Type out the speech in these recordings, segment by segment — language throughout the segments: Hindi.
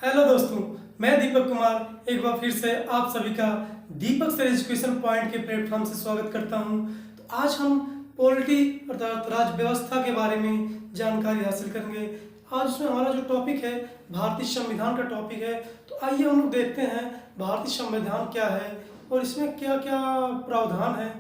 हेलो दोस्तों, मैं दीपक कुमार एक बार फिर से आप सभी का दीपक सर एजुकेशन पॉइंट के प्लेटफॉर्म से स्वागत करता हूं। तो आज हम पॉलिटी अर्थात राज्य व्यवस्था के बारे में जानकारी हासिल करेंगे। आज उसमें हमारा जो टॉपिक है भारतीय संविधान का टॉपिक है। तो आइए हम लोग देखते हैं भारतीय संविधान क्या है और इसमें क्या क्या प्रावधान है।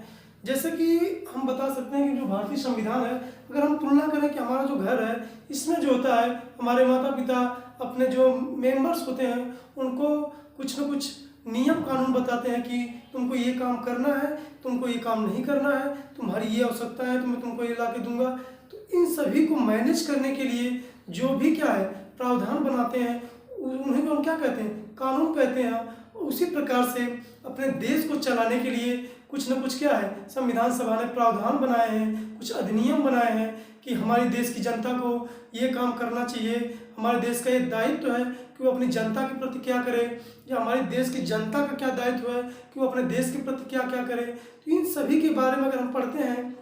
जैसे कि हम बता सकते हैं कि जो भारतीय संविधान है, अगर हम तुलना करें कि हमारा जो घर है इसमें जो होता है हमारे माता पिता अपने जो मेंबर्स होते हैं उनको कुछ ना कुछ नियम कानून बताते हैं कि तुमको ये काम करना है, तुमको ये काम नहीं करना है, तुम्हारी ये आवश्यकता है तो मैं तुमको ये ला के दूंगा। तो इन सभी को मैनेज करने के लिए जो भी क्या है प्रावधान बनाते हैं उन्हें हम क्या कहते हैं, कानून कहते हैं। उसी प्रकार से अपने देश को चलाने के लिए कुछ न कुछ क्या है संविधान सभा ने प्रावधान बनाए हैं, कुछ अधिनियम बनाए हैं कि हमारी देश की जनता को ये काम करना चाहिए। हमारे देश का ये दायित्व है कि वो अपनी जनता के प्रति क्या करे, या हमारे देश की जनता का क्या दायित्व है कि वो अपने देश के प्रति क्या क्या करे। तो इन सभी के बारे में अगर हम पढ़ते हैं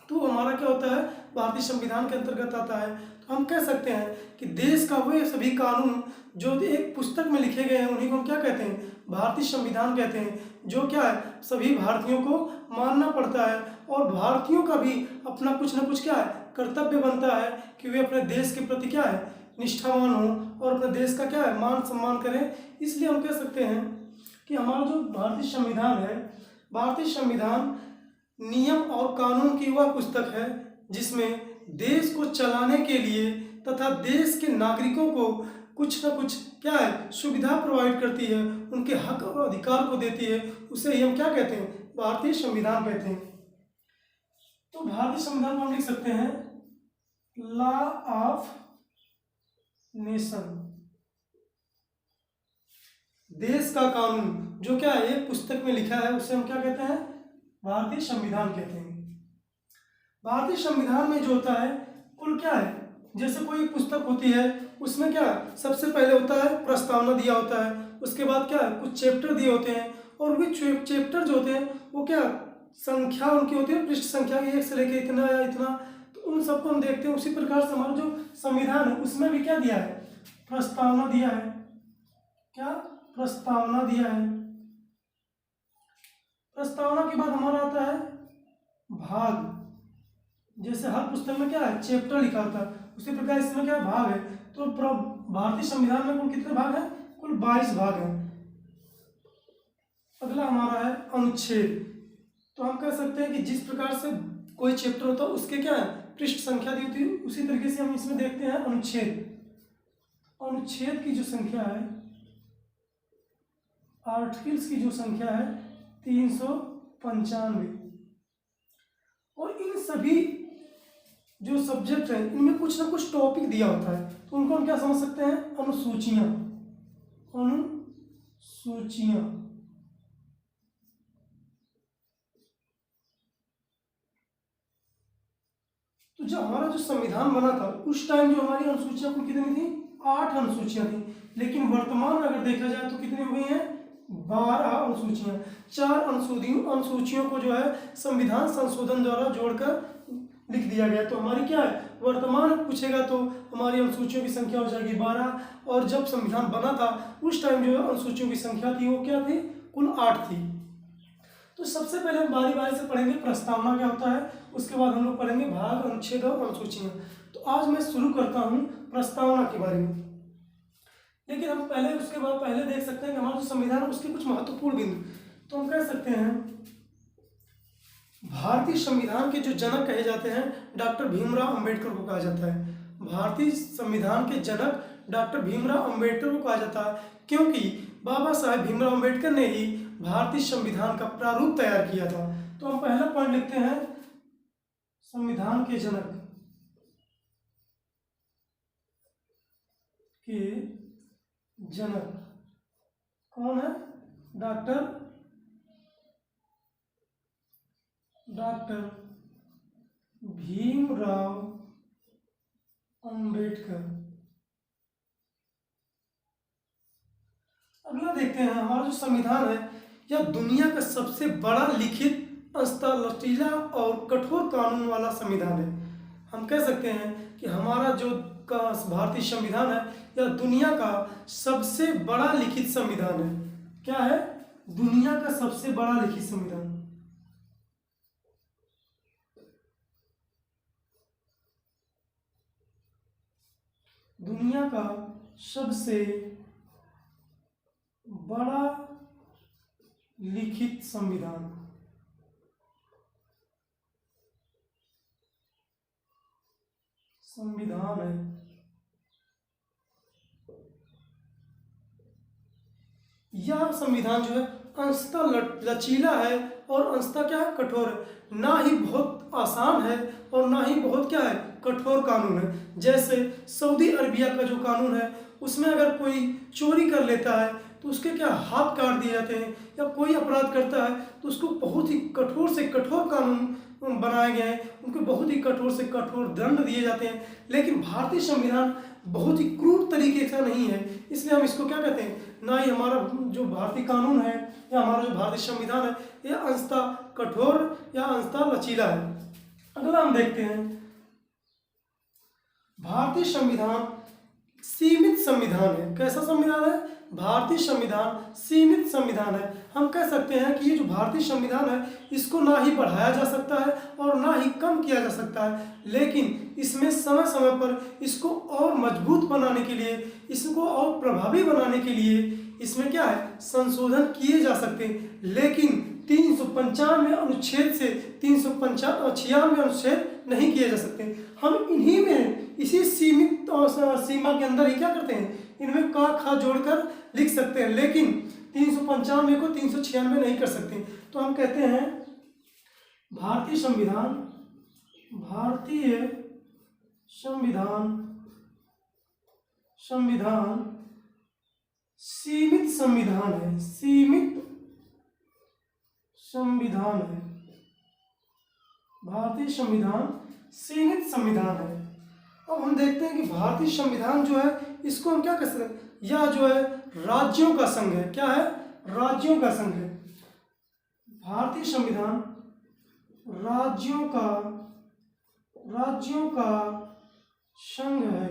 तो हमारा क्या होता है, भारतीय संविधान के अंतर्गत आता है। तो हम कह सकते हैं कि देश का वे सभी कानून जो एक पुस्तक में लिखे गए हैं उन्हीं को हम क्या कहते हैं, भारतीय संविधान कहते हैं। जो क्या है सभी भारतीयों को मानना पड़ता है और भारतीयों का भी अपना कुछ ना कुछ क्या है कर्तव्य बनता है कि वे अपने देश के प्रति क्या है निष्ठावान हो और अपने देश का क्या है मान सम्मान करें। इसलिए हम कह सकते हैं कि हमारा जो भारतीय संविधान है, भारतीय संविधान नियम और कानून की वह पुस्तक है जिसमें देश को चलाने के लिए तथा देश के नागरिकों को कुछ ना कुछ क्या है सुविधा प्रोवाइड करती है, उनके हक और अधिकार को देती है। उसे ही हम क्या कहते हैं, भारतीय संविधान कहते हैं। तो भारतीय संविधान को हम लिख सकते हैं लॉ ऑफ नेशन, देश का कानून। जो क्या है एक पुस्तक में लिखा है उसे हम क्या कहते हैं, भारतीय संविधान कहते हैं। भारतीय संविधान में जो होता है कुल क्या है, जैसे कोई पुस्तक होती है उसमें क्या सबसे पहले होता है प्रस्तावना दिया होता है, उसके बाद क्या कुछ चैप्टर दिए होते हैं और वे चैप्टर जो होते हैं वो क्या संख्या उनकी होती है, पृष्ठ संख्या 1 से लेकर इतना या इतना। तो उन सबको हम देखते हैं। उसी प्रकार से हमारा जो संविधान है उसमें भी क्या दिया है, प्रस्तावना दिया है। क्या प्रस्तावना दिया है। प्रस्तावना के बाद हमारा आता है भाग। जैसे हर पुस्तक में क्या है चैप्टर लिखा होता है, उसी प्रकार इसमें क्या भाग है। तो भारतीय संविधान में कुल कितने भाग हैं, कुल 22 भाग हैं। अगला हमारा है अनुच्छेद। तो हम कह सकते हैं कि जिस प्रकार से कोई चैप्टर होता है उसके क्या है पृष्ठ संख्या दी होती है, उसी तरीके से हम इसमें देखते हैं अनुच्छेद। अनुच्छेद की जो संख्या है, आर्टिकल्स की जो संख्या है 395। और इन सभी जो सब्जेक्ट हैं इनमें कुछ ना कुछ टॉपिक दिया होता है, तो उनको हम क्या समझ सकते हैं, अनुसूचियां। अनुसूचियां तो जब हमारा जो संविधान बना था उस टाइम जो हमारी अनुसूचियां कुल कितनी थी, 8 अनुसूचियां थी। लेकिन वर्तमान में अगर देखा जाए तो कितनी हो गई हैं, 12 अनुसूचियां। 4 अनुसूचियों को जो है संविधान संशोधन द्वारा जोड़कर लिख दिया गया। तो हमारी क्या है वर्तमान पूछेगा तो हमारी अनुसूचियों की संख्या हो जाएगी 12। और जब संविधान बना था उस टाइम जो अनुसूचियों की संख्या थी वो क्या थी, कुल 8 थी। तो सबसे पहले हम बारी बारी से पढ़ेंगे प्रस्तावना क्या होता है, उसके बाद हम लोग पढ़ेंगे भाग, अनुच्छेद और अनुसूचियां। तो आज मैं शुरू करता हूं प्रस्तावना के बारे में। लेकिन हम पहले उसके बाद पहले देख सकते हैं कि हमारा जो संविधान है उसके कुछ महत्वपूर्ण बिंदु। तो हम कह सकते हैं भारतीय संविधान के जो जनक कहे जाते हैं डॉक्टर भीमराव अंबेडकर को कहा जाता है। भारतीय संविधान के जनक डॉक्टर भीमराव अंबेडकर को कहा जाता है क्योंकि बाबा साहेब भीमराव अंबेडकर ने ही भारतीय संविधान का प्रारूप तैयार किया था। तो हम पहला पॉइंट लिखते हैं संविधान के जनक के जनक कौन है, डॉक्टर भीमराव अंबेडकर। अगला देखते हैं हमारा जो संविधान है यह दुनिया का सबसे बड़ा लिखित लचीला और कठोर कानून वाला संविधान है। हम कह सकते हैं कि हमारा जो भारतीय संविधान है या दुनिया का सबसे बड़ा लिखित संविधान है? क्या है दुनिया का सबसे बड़ा लिखित संविधान? दुनिया का सबसे बड़ा लिखित संविधान। संविधान है। यह संविधान जो है अंशतः लचीला है और अंशतः क्या है कठोर है। ना ही बहुत आसान है और ना ही बहुत क्या है कठोर कानून है। जैसे सऊदी अरबिया का जो कानून है उसमें अगर कोई चोरी कर लेता है तो उसके क्या हाथ काट दिए जाते हैं, या कोई अपराध करता है तो उसको बहुत ही कठोर से कठोर कानून बनाए गए हैं, उनको बहुत ही कठोर से कठोर दंड दिए जाते हैं। लेकिन भारतीय संविधान बहुत ही क्रूर तरीके से नहीं है, इसलिए हम इसको क्या कहते हैं, ना ही हमारा जो भारतीय कानून है या हमारा जो भारतीय संविधान है यह अंशतः कठोर या अंशतः लचीला है। अगला हम देखते हैं भारतीय संविधान सीमित संविधान है। कैसा संविधान है? भारतीय संविधान सीमित संविधान है। हम कह सकते हैं कि ये जो भारतीय संविधान है इसको ना ही बढ़ाया जा सकता है और ना ही कम किया जा सकता है, लेकिन इसमें समय समय पर इसको और मजबूत बनाने के लिए, इसको और प्रभावी बनाने के लिए इसमें क्या है संशोधन किए जा सकते हैं। लेकिन 395 अनुच्छेद से 396 अनुच्छेद नहीं किए जा सकते। हम इन्हीं में इसी सीमित सीमा के अंदर ही क्या करते हैं, इनमें का खा जोड़कर लिख सकते हैं, लेकिन 395 को 396 नहीं कर सकते। तो हम कहते हैं भारतीय संविधान सीमित संविधान है। सीमित संविधान है। भारतीय संविधान सीमित संविधान है। अब हम देखते हैं कि भारतीय संविधान जो है इसको हम क्या कह सकते हैं, यह जो है राज्यों का संघ है। क्या है? राज्यों का संघ है। भारतीय संविधान राज्यों का संघ है।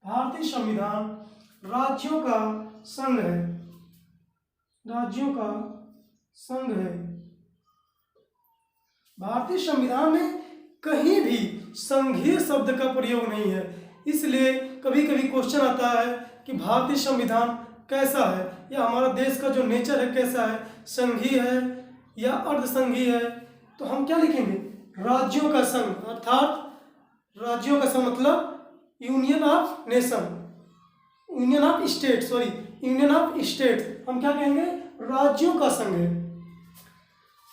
भारतीय संविधान राज्यों का संघ है। राज्यों का संघ है। भारतीय संविधान में कहीं भी संघीय शब्द का प्रयोग नहीं है, इसलिए कभी कभी क्वेश्चन आता है कि भारतीय संविधान कैसा है, या हमारा देश का जो नेचर है कैसा है, संघीय है या अर्धसंघीय है। तो हम क्या लिखेंगे, राज्यों का संघ, अर्थात राज्यों का संघ मतलब union of nation, union of state, union of state. हम क्या कहेंगे, राज्यों का संघ है।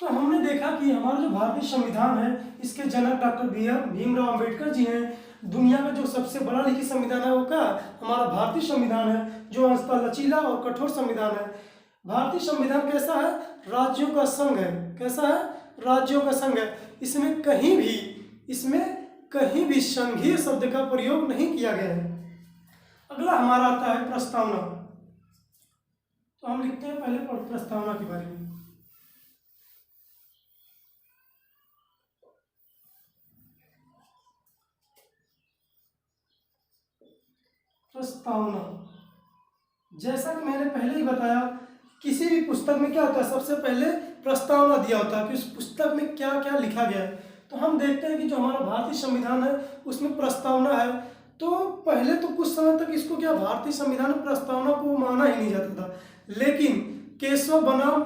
तो हमने देखा कि हमारा जो भारतीय संविधान है इसके जनक डॉक्टर भीमराव अंबेडकर जी हैं। दुनिया का जो सबसे बड़ा लिखित संविधान है वो क्या, हमारा भारतीय संविधान है, जो अंशतः लचीला और कठोर संविधान है। भारतीय संविधान कैसा है, राज्यों का संघ है। कैसा है, राज्यों का संघ है। इसमें कहीं भी संघीय शब्द का प्रयोग नहीं किया गया है। अगला हमारा आता है प्रस्तावना। तो हम लिखते हैं पहले प्रस्तावना के बारे में। प्रस्तावना, जैसा कि मैंने पहले ही बताया, किसी भी पुस्तक में क्या होता है, सबसे पहले प्रस्तावना दिया होता है कि उस पुस्तक में क्या क्या लिखा गया है। तो हम देखते हैं कि जो हमारा भारतीय संविधान है उसमें प्रस्तावना है। तो पहले तो कुछ समय तक इसको क्या, भारतीय संविधान में प्रस्तावना को माना ही नहीं जाता था, लेकिन केशव बनाम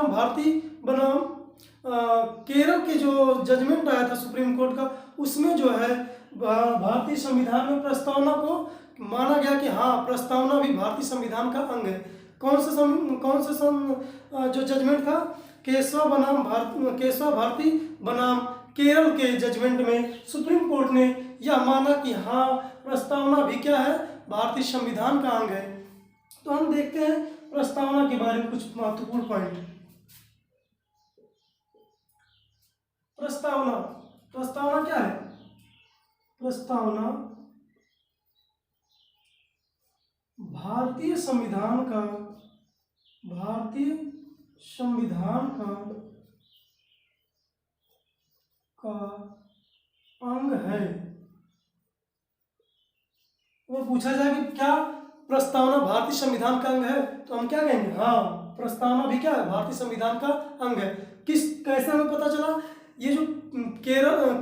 भारती बनाम केरल के जो जजमेंट आया था सुप्रीम कोर्ट का, उसमें जो है भारतीय संविधान में प्रस्तावना को माना गया कि हाँ, प्रस्तावना भी भारतीय संविधान का अंग है। कौन से जो जजमेंट था, केशव भारती बनाम केरल के जजमेंट में सुप्रीम कोर्ट ने यह माना कि हाँ, प्रस्तावना भी क्या है, भारतीय संविधान का अंग है। तो हम देखते हैं प्रस्तावना के बारे में कुछ महत्वपूर्ण पॉइंट। प्रस्तावना क्या है? प्रस्तावना भारतीय संविधान का अंग है। वो पूछा जाए कि क्या प्रस्तावना भारतीय संविधान का अंग है, तो हम क्या कहेंगे, हाँ प्रस्तावना भी क्या है, भारतीय संविधान का अंग है। कैसे हमें पता चला, ये जो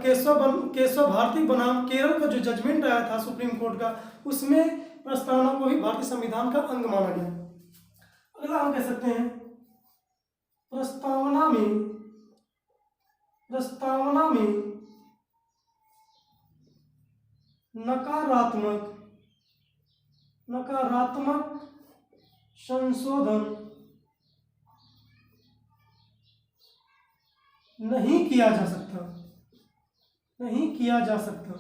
केशव भारती बनाम केरल का जो जजमेंट आया था सुप्रीम कोर्ट का, उसमें प्रस्तावना को भी भारतीय संविधान का अंग माना गया। अगला हम कह सकते हैं प्रस्तावना में नकारात्मक संशोधन नहीं किया जा सकता।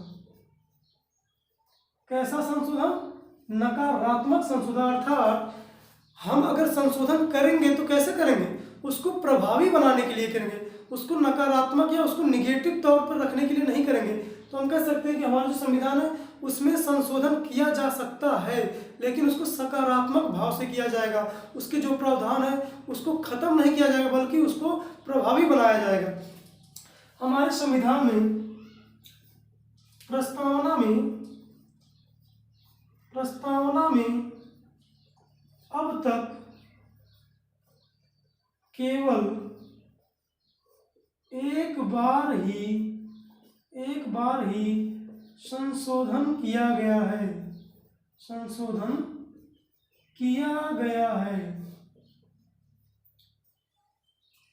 कैसा संशोधन, नकारात्मक संशोधन, अर्थात हम अगर संशोधन करेंगे तो कैसे करेंगे, उसको प्रभावी बनाने के लिए करेंगे, उसको नकारात्मक या उसको निगेटिव तौर पर रखने के लिए नहीं करेंगे। तो हम कह सकते हैं कि हमारा जो संविधान है उसमें संशोधन किया जा सकता है, लेकिन उसको सकारात्मक भाव से किया जाएगा। उसके जो प्रावधान है उसको खत्म नहीं किया जाएगा, बल्कि उसको प्रभावी बनाया जाएगा। हमारे संविधान में प्रस्तावना में अब तक केवल एक बार ही संशोधन किया गया है।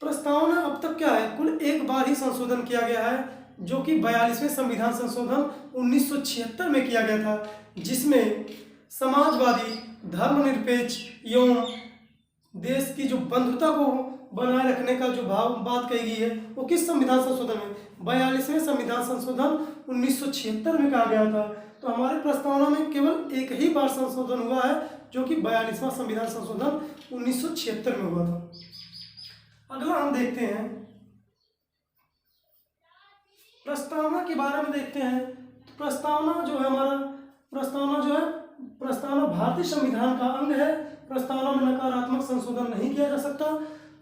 प्रस्तावना अब तक क्या है, कुल एक बार ही संशोधन किया गया है, जो कि 42वें संविधान संशोधन 1976 में किया गया था, जिसमें समाजवादी, धर्मनिरपेक्ष एवं देश की जो बंधुता को बनाए रखने का जो बात कही गई है, वो किस संविधान संशोधन में, 42वें संविधान संशोधन 1976 में कहा गया था। तो हमारे प्रस्तावना में केवल एक ही बार संशोधन हुआ है, जो कि 42वां संविधान संशोधन 1976 में हुआ था। अगला हम देखते हैं प्रस्तावना के बारे में देखते हैं। तो प्रस्तावना जो है प्रस्तावना भारतीय संविधान का अंग है। प्रस्तावना में नकारात्मक संशोधन नहीं किया जा सकता।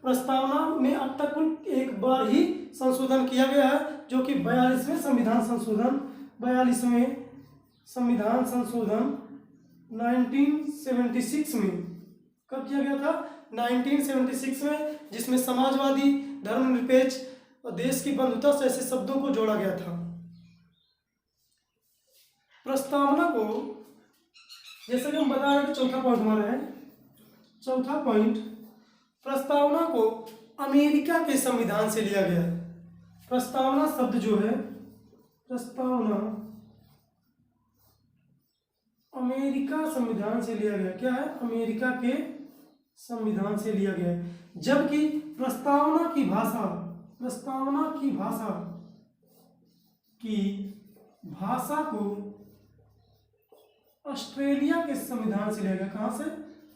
प्रस्तावना में अब तक कुल एक बार ही संशोधन किया गया है, जो कि 42वें संविधान संशोधन 1976 में कब किया गया था, 1976 में, जिसमें समाजवादी, धर्मनिरपेक्ष और देश की बंधुता से ऐसे शब्दों को जोड़ा गया था। प्रस्तावना को, जैसे कि हम बता रहे थे, चौथा पॉइंट हमारा है, चौथा पॉइंट, प्रस्तावना को अमेरिका के संविधान से लिया गया है। प्रस्तावना शब्द जो है, प्रस्तावना अमेरिका संविधान से लिया गया। क्या है, अमेरिका के संविधान से लिया गया है। जबकि प्रस्तावना की भाषा को ऑस्ट्रेलिया के संविधान से लिया गया। कहाँ से,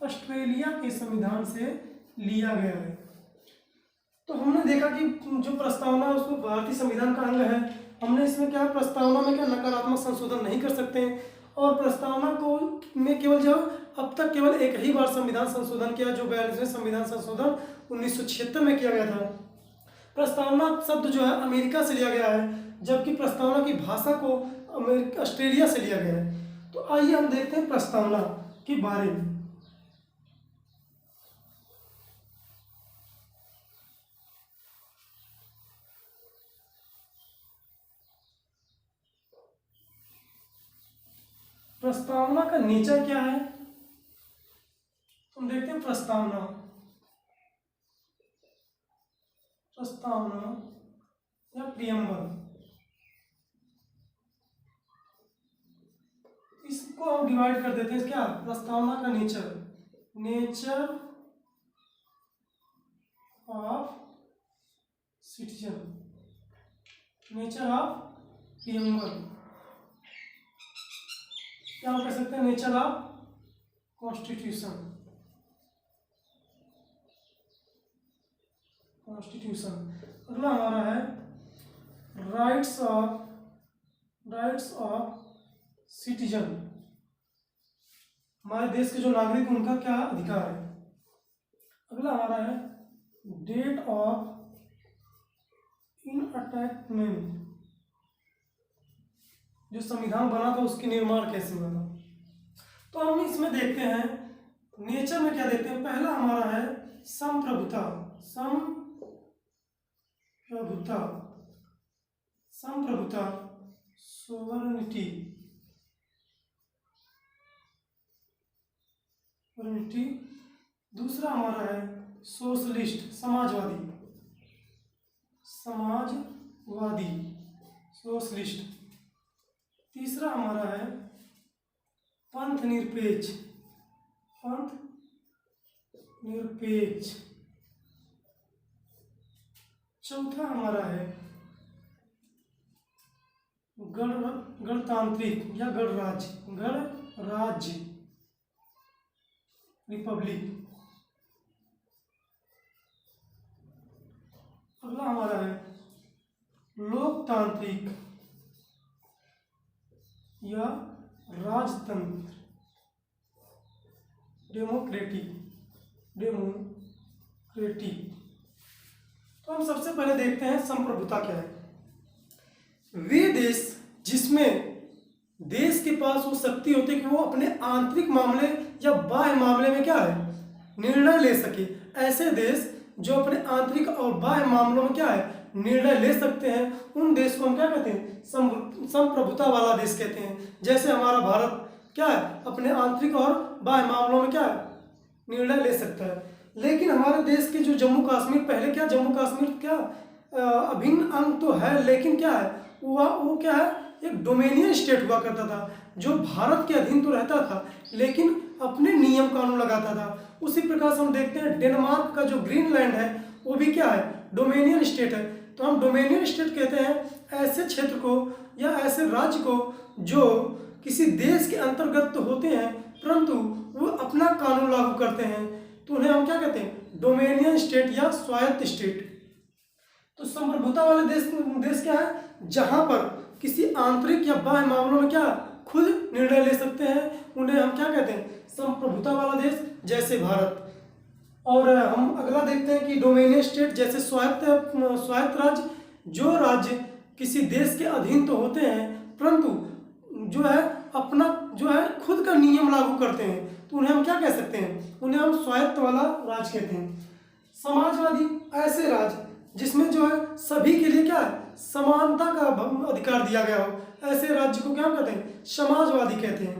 ऑस्ट्रेलिया के संविधान से लिया गया है। तो हमने देखा कि जो प्रस्तावना है उसको भारतीय संविधान का अंग है। हमने इसमें क्या, प्रस्तावना में क्या नकारात्मक संशोधन नहीं कर सकते हैं, और प्रस्तावना को में केवल जो अब तक केवल एक ही बार संविधान संशोधन किया, जो 42वें संविधान संशोधन 1976 में किया गया था। प्रस्तावना शब्द जो है अमेरिका से लिया गया है, जबकि प्रस्तावना की भाषा को ऑस्ट्रेलिया से लिया गया है। तो आइए हम देखते हैं प्रस्तावना के बारे में। प्रस्तावना का नेचर क्या है, हम देखते हैं। प्रस्तावना या प्रियम्बल, इसको हम डिवाइड कर देते हैं। क्या, प्रस्तावना का nature of citizen, nature of preamble, क्या हम कह सकते हैं, नेचर ऑफ कॉन्स्टिट्यूशन। अगला हमारा है राइट्स ऑफ सिटीजन, हमारे देश के जो नागरिक उनका क्या अधिकार है। अगला हमारा है डेट ऑफ इनअटैचमेंट, जो संविधान बना था उसकी निर्माण कैसे हुआ था। तो हम इसमें देखते हैं, नेचर में क्या देखते हैं, पहला हमारा है संप्रभुता। संप्रभुता, संप्रभुता, सोवरेनिटी, सोवरेनिटी। दूसरा हमारा है सोशलिस्ट, समाजवादी, समाजवादी, सोशलिस्ट। तीसरा हमारा है पंथ निरपेक्ष, पंथ निरपेक्ष। चौथा हमारा है गणतांत्रिक या गणराज्य, गणराज्य, रिपब्लिक। अगला हमारा है लोकतांत्रिक या राजतंत्र, डेमोक्रेटिक, डेमोक्रेटिक। तो हम सबसे पहले देखते हैं संप्रभुता क्या है। वे देश जिसमें देश के पास वो शक्ति होती है कि वो अपने आंतरिक मामले या बाह्य मामले में क्या है, निर्णय ले सके। ऐसे देश जो अपने आंतरिक और बाह्य मामलों में क्या है, निर्णय ले सकते हैं, उन देश को हम क्या कहते हैं, संप्रभुता वाला देश कहते हैं। जैसे हमारा भारत क्या है, अपने आंतरिक और बाह्य मामलों में क्या है, निर्णय ले सकता है। लेकिन हमारे देश के जो जम्मू कश्मीर, पहले क्या जम्मू कश्मीर क्या अभिन्न अंग तो है, लेकिन क्या है वो क्या है, एक डोमेनियन स्टेट हुआ करता था, जो भारत के अधीन तो रहता था लेकिन अपने नियम कानून लगाता था। उसी प्रकार से हम देखते हैं डेनमार्क का जो ग्रीनलैंड है वो भी क्या है, डोमेनियन स्टेट है। तो हम डोमेनियन स्टेट कहते हैं ऐसे क्षेत्र को या ऐसे राज्य को जो किसी देश के अंतर्गत तो होते हैं परंतु वो अपना कानून लागू करते हैं, तो उन्हें हम क्या कहते हैं, डोमेनियन स्टेट या स्वायत्त स्टेट। तो संप्रभुता वाले देश क्या है, जहां पर किसी आंतरिक या बाह्य मामलों में क्या खुद निर्णय ले सकते हैं, उन्हें हम क्या कहते हैं, संप्रभुता वाला देश, जैसे भारत। और हम अगला देखते हैं कि डोमेनियन स्टेट, जैसे स्वायत्त राज्य, जो राज्य किसी देश के अधीन तो होते हैं परंतु जो है अपना जो है खुद का नियम लागू करते हैं, तो उन्हें हम क्या कह सकते हैं, उन्हें हम स्वायत्त वाला राज्य कहते हैं। समाजवादी, ऐसे राज्य जिसमें जो है सभी के लिए क्या है, समानता का अधिकार दिया गया हो, ऐसे राज्य को क्या कहते हैं, समाजवादी कहते हैं।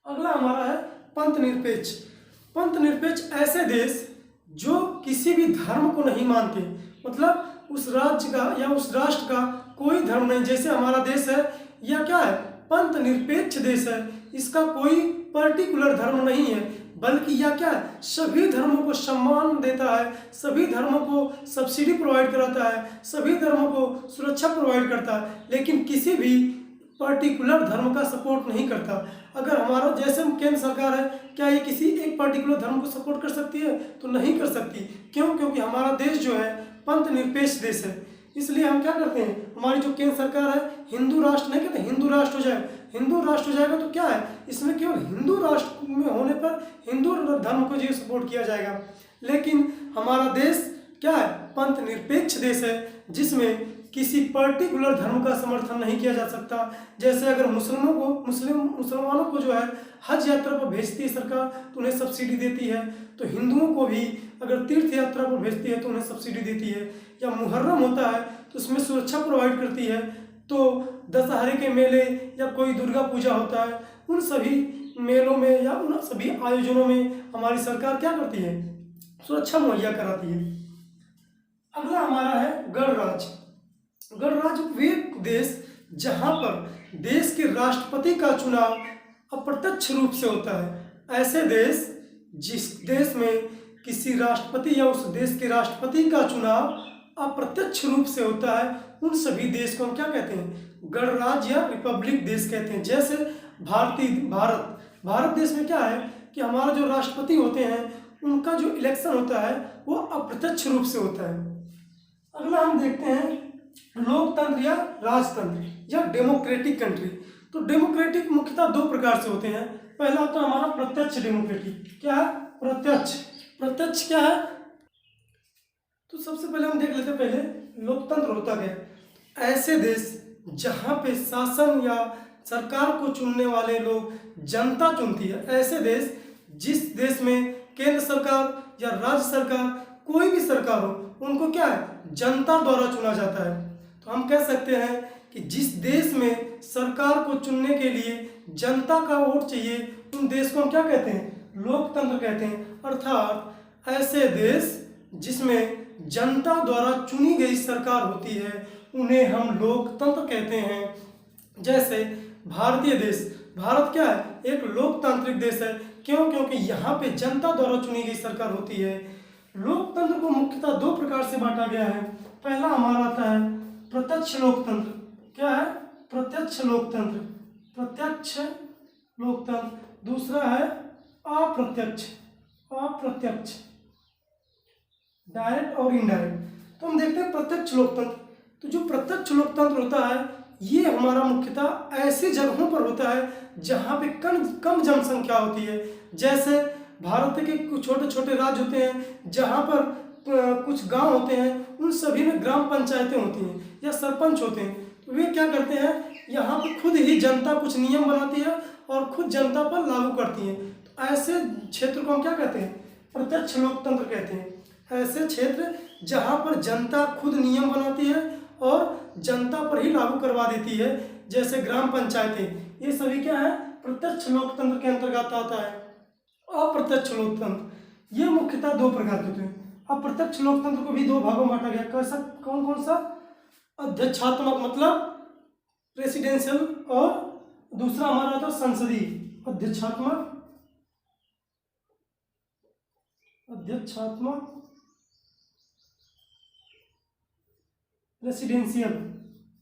अगला हमारा है पंथ निरपेक्ष। पंथ निरपेक्ष ऐसे देश जो किसी भी धर्म को नहीं मानते, मतलब उस राज्य का या उस राष्ट्र का कोई धर्म नहीं, जैसे हमारा देश है, या क्या है, पंथ निरपेक्ष देश है, इसका कोई पर्टिकुलर धर्म नहीं है, बल्कि यह क्या है, सभी धर्मों को सम्मान देता है, सभी धर्मों को सब्सिडी प्रोवाइड कराता है, सभी धर्मों को सुरक्षा प्रोवाइड करता है, लेकिन किसी भी पर्टिकुलर धर्म का सपोर्ट नहीं करता। अगर हमारा जैसे केंद्र सरकार है, क्या ये किसी एक पर्टिकुलर धर्म को सपोर्ट कर सकती है, तो नहीं कर सकती। क्यों? क्योंकि हमारा देश जो है पंथ निरपेक्ष देश है। इसलिए हम क्या करते हैं, हमारी जो केंद्र सरकार है, हिंदू राष्ट्र नहीं कहते, हिंदू राष्ट्र हो जाए, हिंदू राष्ट्र हो जाएगा तो क्या है, इसमें केवल हिंदू राष्ट्र में होने पर हिंदू धर्म को जो सपोर्ट किया जाएगा। लेकिन हमारा देश क्या है, पंथ निरपेक्ष देश है, जिसमें किसी पर्टिकुलर धर्म का समर्थन नहीं किया जा सकता। जैसे अगर मुसलमानों को जो है हज यात्रा पर भेजती है सरकार, तो उन्हें सब्सिडी देती है, तो हिंदुओं को भी अगर तीर्थ यात्रा पर भेजती है तो उन्हें सब्सिडी देती है। या मुहर्रम होता है तो उसमें सुरक्षा प्रोवाइड करती है। तो दशहरे के मेले या कोई दुर्गा पूजा होता है, उन सभी मेलों में या उन सभी आयोजनों में हमारी सरकार क्या करती है, सुरक्षा मुहैया कराती है। अगला हमारा है गणराज्य। गणराज्य वे देश जहां पर देश के राष्ट्रपति का चुनाव अप्रत्यक्ष रूप से होता है। ऐसे देश जिस देश में किसी राष्ट्रपति या उस देश के राष्ट्रपति का चुनाव अप्रत्यक्ष रूप से होता है, उन सभी देश को हम क्या कहते हैं, गणराज्य या रिपब्लिक देश कहते हैं। जैसे भारत देश में क्या है कि हमारा जो राष्ट्रपति होते हैं उनका जो इलेक्शन होता है वो अप्रत्यक्ष रूप से होता है। अगला हम देखते हैं लोकतंत्र या राजतंत्र या डेमोक्रेटिक कंट्री। तो डेमोक्रेटिक मुख्यतः दो प्रकार से होते हैं। पहला होता है हमारा प्रत्यक्ष डेमोक्रेटिक। क्या है? प्रत्यक्ष क्या है? तो सबसे पहले हम देख लेते हैं पहले लोकतंत्र होता क्या है। ऐसे देश जहाँ पे शासन या सरकार को चुनने वाले लोग जनता चुनती है। ऐसे देश, जिस देश में केंद्र सरकार या राज्य सरकार, कोई भी सरकार हो, उनको क्या है, जनता द्वारा चुना जाता है। तो हम कह सकते हैं कि जिस देश में सरकार को चुनने के लिए जनता का वोट चाहिए, उन देश को हम क्या कहते हैं, लोकतंत्र कहते हैं। अर्थात ऐसे देश जिसमें जनता द्वारा चुनी गई सरकार होती है, उन्हें हम लोकतंत्र कहते हैं। जैसे भारतीय देश, भारत क्या है, एक लोकतांत्रिक देश है। क्यों? क्योंकि यहाँ पे जनता द्वारा चुनी गई सरकार होती है। लोकतंत्र को मुख्यतः दो प्रकार से बांटा गया है। पहला हमारा आता है प्रत्यक्ष लोकतंत्र। क्या है? प्रत्यक्ष लोकतंत्र, प्रत्यक्ष लोकतंत्र। दूसरा है अप्रत्यक्ष, अप्रत्यक्ष, डायरेक्ट और इनडायरेक्ट। तो हम देखते हैं प्रत्यक्ष लोकतंत्र। तो जो प्रत्यक्ष लोकतंत्र होता है, ये हमारा मुख्यतः ऐसी जगहों पर होता है जहाँ पे कम जनसंख्या होती है। जैसे भारत के कुछ छोटे छोटे राज्य होते हैं जहाँ पर कुछ गांव होते हैं, उन सभी में ग्राम पंचायतें होती हैं या सरपंच होते हैं। तो वे क्या करते हैं, यहाँ पर खुद ही जनता कुछ नियम बनाती है और खुद जनता पर लागू करती है। तो ऐसे क्षेत्र को हम क्या कहते हैं, प्रत्यक्ष लोकतंत्र कहते हैं। ऐसे क्षेत्र जहाँ पर जनता खुद नियम बनाती है और जनता पर ही लागू करवा देती है, जैसे ग्राम पंचायतें, ये सभी क्या है, प्रत्यक्ष लोकतंत्र के अंतर्गत आता है। अप्रत्यक्ष लोकतंत्र, ये मुख्यतः दो प्रकार के होते हैं। अप्रत्यक्ष लोकतंत्र को भी दो भागों में बांटा गया। कैसा, कौन कौन सा? अध्यक्षात्मक मतलब प्रेसिडेंशियल, और दूसरा हमारा था संसदीय। अध्यक्षात्मक, अध्यक्षात्मक, प्रेसिडेंशियल,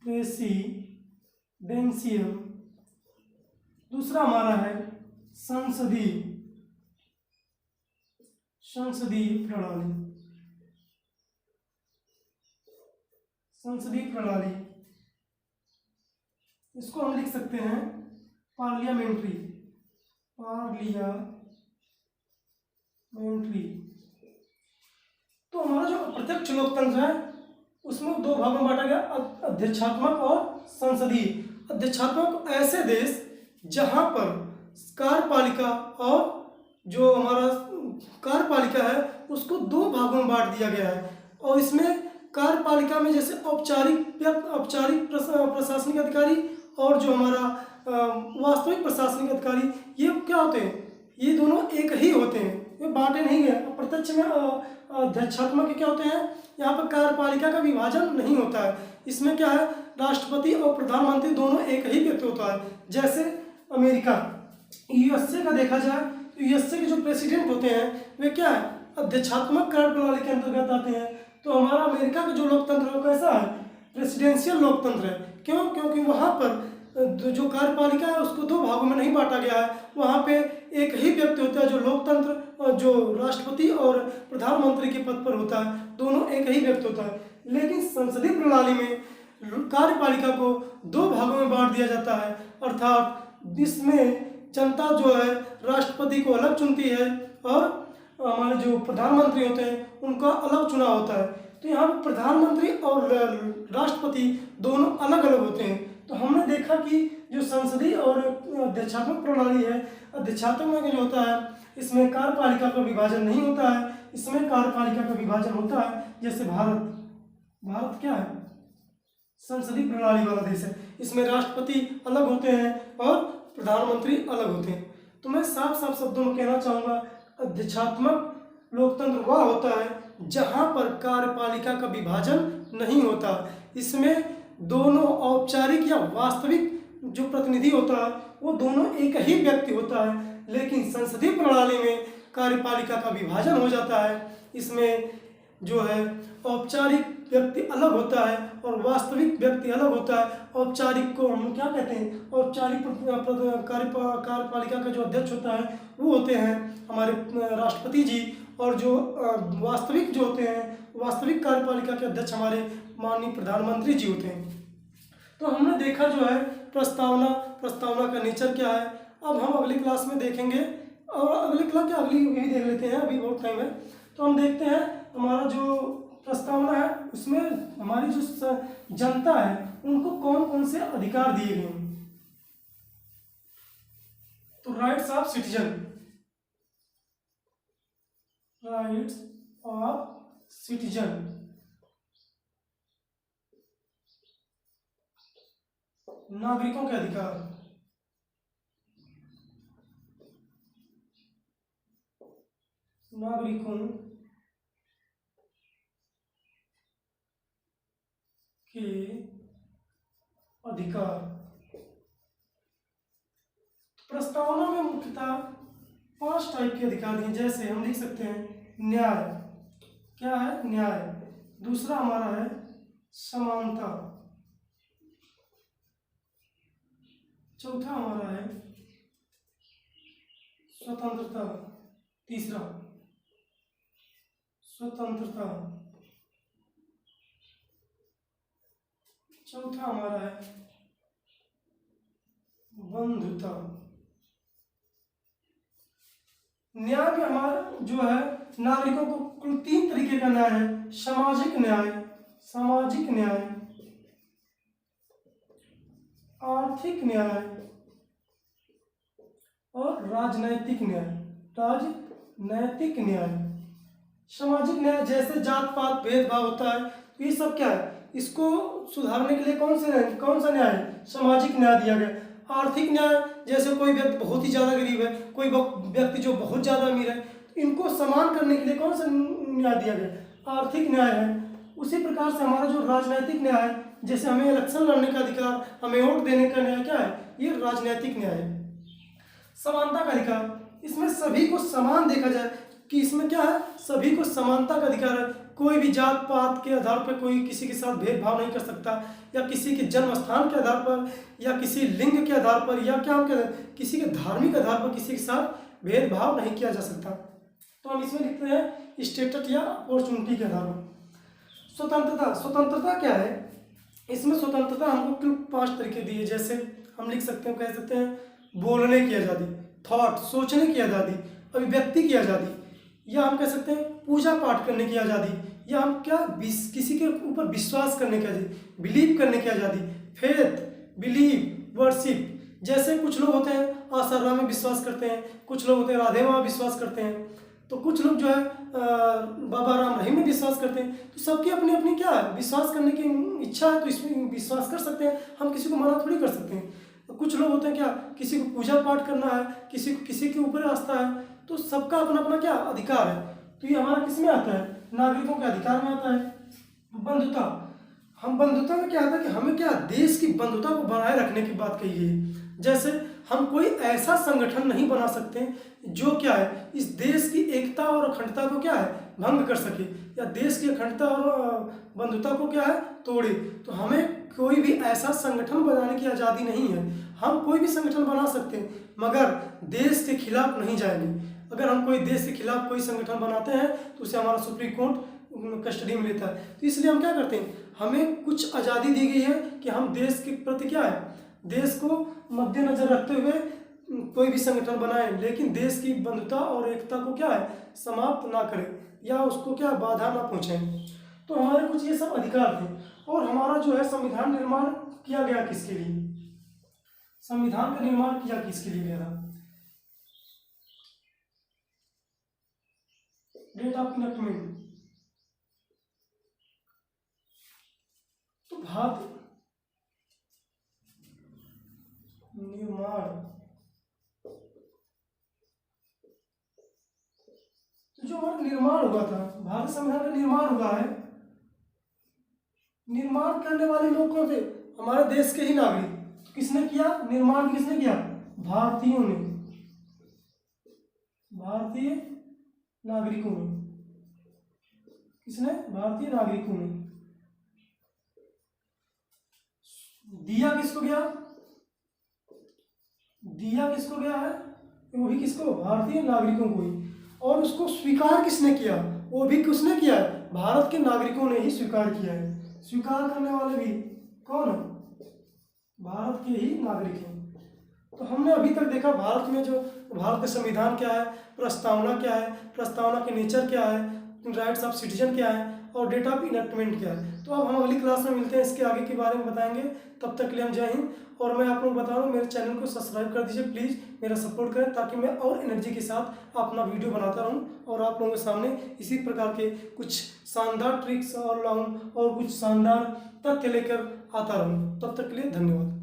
प्रेसिडेंशियल। दूसरा हमारा है संसदीय, संसदीय प्रणाली, संसदीय प्रणाली। इसको हम लिख सकते हैं पार्लियामेंट्री, पार्लियामेंट्री। तो हमारा जो अप्रत्यक्ष लोकतंत्र है उसमें दो भागों में बांटा गया, अध्यक्षात्मक और संसदीय। अध्यक्षात्मक ऐसे देश जहां पर कार्यपालिका और जो हमारा कार्यपालिका है उसको दो भागों में बांट दिया गया है। और इसमें कार्यपालिका में जैसे औपचारिक प्रशासनिक अधिकारी और जो हमारा वास्तविक प्रशासनिक अधिकारी, ये क्या होते हैं, ये दोनों एक ही होते हैं, ये बांटे नहीं गए। प्रत्यक्ष में अध्यक्षात्मक के क्या होते हैं, यहाँ पर कार्यपालिका का विभाजन नहीं होता है। इसमें क्या है, राष्ट्रपति और प्रधानमंत्री दोनों एक ही व्यक्ति होता है। जैसे अमेरिका, यूएसए का देखा जाए तो यूएसए के जो प्रेसिडेंट होते हैं वे क्या है, अध्यक्षात्मक कार्यप्रणाली के अंतर्गत आते हैं। तो हमारा अमेरिका का जो लोकतंत्र है वो कैसा है, प्रेसिडेंशियल लोकतंत्र है। क्यों? क्योंकि वहाँ पर जो कार्यपालिका है उसको दो भागों में नहीं बांटा गया है। वहाँ पे एक ही व्यक्ति होता है जो लोकतंत्र, जो राष्ट्रपति और प्रधानमंत्री के पद पर होता है, दोनों एक ही व्यक्ति होता है। लेकिन संसदीय प्रणाली में कार्यपालिका को दो भागों में बांट दिया जाता है। अर्थात इसमें जनता जो है राष्ट्रपति को अलग चुनती है और हमारे जो प्रधानमंत्री होते हैं उनका अलग चुनाव होता है। तो यहाँ पर प्रधानमंत्री और राष्ट्रपति दोनों अलग अलग होते हैं। तो हमने देखा कि जो संसदीय और अध्यक्षात्मक प्रणाली है, अध्यक्षात्मक में जो होता है इसमें कार्यपालिका का विभाजन नहीं होता है, इसमें कार्यपालिका का विभाजन होता है। जैसे भारत क्या है, संसदीय प्रणाली वाला देश है। इसमें राष्ट्रपति अलग होते हैं और प्रधानमंत्री अलग होते हैं। तो मैं साफ साफ शब्दों में कहना चाहूँगा, अध्यक्षात्मक लोकतंत्र वह होता है जहाँ पर कार्यपालिका का विभाजन नहीं होता। इसमें दोनों औपचारिक या वास्तविक जो प्रतिनिधि होता है वो दोनों एक ही व्यक्ति होता है। लेकिन संसदीय प्रणाली में कार्यपालिका का विभाजन हो जाता है। इसमें जो है औपचारिक व्यक्ति अलग होता है और वास्तविक व्यक्ति अलग होता है। औपचारिक को हम क्या कहते हैं, औपचारिक कार्यपालिका का जो अध्यक्ष होता है वो होते हैं हमारे राष्ट्रपति जी, और जो वास्तविक जो होते हैं, वास्तविक कार्यपालिका के अध्यक्ष हमारे माननीय प्रधानमंत्री जी होते हैं। तो हमने देखा जो है प्रस्तावना का नेचर क्या है। अब हम अगली क्लास में देखेंगे, और अगली क्लास क्या, अगली यही देख लेते हैं, अभी बहुत टाइम है। तो हम देखते हैं हमारा जो प्रस्तावना है उसमें हमारी जो जनता है उनको कौन कौन से अधिकार दिए गए हैं। तो rights of citizen, rights of citizen, नागरिकों के अधिकार, नागरिकों के अधिकार। प्रस्तावना में मुख्यतः 5 टाइप के अधिकार हैं, जैसे हम लिख सकते हैं न्याय, क्या है न्याय। दूसरा हमारा है समानता। चौथा हमारा है स्वतंत्रता। तीसरा स्वतंत्रता। चौथा हमारा है बंधुता। न्याय में हमारा जो है नागरिकों को कुल 3 तरीके का न्याय है। सामाजिक न्याय, सामाजिक न्याय, आर्थिक न्याय और राजनैतिक न्याय, राजनैतिक न्याय। सामाजिक न्याय जैसे जात पात भेदभाव होता है, तो ये सब क्या है, इसको सुधारने के लिए कौन सा न्याय है, सामाजिक न्याय दिया गया। आर्थिक न्याय जैसे कोई व्यक्ति बहुत ही ज़्यादा गरीब है, कोई व्यक्ति जो बहुत ज़्यादा अमीर है, तो इनको समान करने के लिए कौन सा न्याय दिया गया, आर्थिक न्याय है। उसी प्रकार से हमारा जो राजनैतिक न्याय है, जैसे हमें इलेक्शन लड़ने का अधिकार, हमें वोट देने का न्याय, क्या है, ये राजनैतिक न्याय है। समानता का अधिकार, इसमें सभी को समान देखा जाए कि इसमें क्या है, सभी को समानता का अधिकार है। कोई भी जात पात के आधार पर कोई किसी के साथ भेदभाव नहीं कर सकता, या किसी के जन्म स्थान के आधार पर, या किसी लिंग के आधार पर, या क्या हम कहते हैं किसी के धार्मिक आधार पर किसी के साथ भेदभाव नहीं किया जा सकता। तो हम इसमें लिखते हैं स्टेटस या अपॉर्चुनिटी के आधार पर। स्वतंत्रता, स्वतंत्रता क्या है, इसमें स्वतंत्रता हमको कुल 5 तरीके दिए, जैसे हम लिख सकते हैं, कह सकते हैं बोलने की आज़ादी, थॉट सोचने की आज़ादी, अभिव्यक्ति की आज़ादी, या हम कह सकते हैं पूजा पाठ करने की आज़ादी, या हम क्या किसी के ऊपर विश्वास करने की आज़ादी, बिलीव करने की आज़ादी, फेथ, बिलीव, वर्शिप। जैसे कुछ लोग होते हैं आसाराम में विश्वास करते हैं, कुछ लोग होते हैं राधे माँ विश्वास करते हैं, तो कुछ लोग जो है बाबा राम रहीम में विश्वास करते हैं। तो सबकी अपनी अपनी क्या है, विश्वास करने की इच्छा है, तो इसमें विश्वास कर सकते हैं, हम किसी को मना थोड़ी कर सकते हैं। तो कुछ लोग होते हैं क्या, किसी को पूजा पाठ करना है, किसी के ऊपर आस्था है, तो सबका अपना अपना क्या अधिकार है। तो ये हमारा किस में आता है, नागरिकों के अधिकार में आता है। बंधुता, हम बंधुता में क्या आता है कि हमें क्या देश की बंधुता को बनाए रखने की बात कही है। जैसे हम कोई ऐसा संगठन नहीं बना सकते जो क्या है इस देश की एकता और अखंडता को क्या है भंग कर सके, या देश की अखंडता और बंधुता को क्या है तोड़े। तो हमें कोई भी ऐसा संगठन बनाने की आज़ादी नहीं है। हम कोई भी संगठन बना सकते हैं, मगर देश के खिलाफ नहीं जाएंगे। अगर हम कोई देश के खिलाफ कोई संगठन बनाते हैं तो उसे हमारा सुप्रीम कोर्ट कस्टडी में लेता है। तो इसलिए हम क्या करते हैं, हमें कुछ आज़ादी दी गई है कि हम देश के प्रति क्या है, देश को मद्देनजर रखते हुए कोई भी संगठन बनाए, लेकिन देश की बंधुता और एकता को क्या है समाप्त ना करें, या उसको क्या बाधा ना पहुँचे। तो हमारे कुछ ये सब अधिकार थे। और हमारा जो है संविधान निर्माण किया गया किसके लिए, संविधान का निर्माण किया किसके लिए गया था, डेट ऑफ इनैक्टमेंट। तो भारत निर्माण, तो जो हमारा निर्माण हुआ था, भारत संविधान का निर्माण हुआ है, निर्माण करने वाले लोग कौन थे, हमारे देश के ही नागरिक। तो किसने किया निर्माण, किसने किया, भारतीयों ने, भारतीय नागरिकों ने। किसने, भारतीय नागरिकों ने। दिया किसको गया, दिया किसको गया है, वही किसको, भारतीय नागरिकों को ही। और उसको स्वीकार किसने किया, वो भी किसने किया है, भारत के नागरिकों ने ही स्वीकार किया है। स्वीकार करने वाले भी कौन है, भारत के ही नागरिक हैं। तो हमने अभी तक देखा भारत में जो भारत का संविधान क्या है, प्रस्तावना क्या है, प्रस्तावना के नेचर क्या है, राइट्स ऑफ सिटीजन क्या है, और डेट ऑफ इनैक्टमेंट क्या है। तो अब हम अगली क्लास में मिलते हैं, इसके आगे के बारे में बताएंगे। तब तक के लिए हम जय हिंद। और मैं आप लोग बता रहा हूँ, मेरे चैनल को सब्सक्राइब कर दीजिए प्लीज़, मेरा सपोर्ट करें ताकि मैं और एनर्जी के साथ अपना वीडियो बनाता रहूँ और आप लोगों के सामने इसी प्रकार के कुछ शानदार ट्रिक्स और कुछ शानदार तथ्य लेकर आता रहूँ। तब तक के लिए धन्यवाद।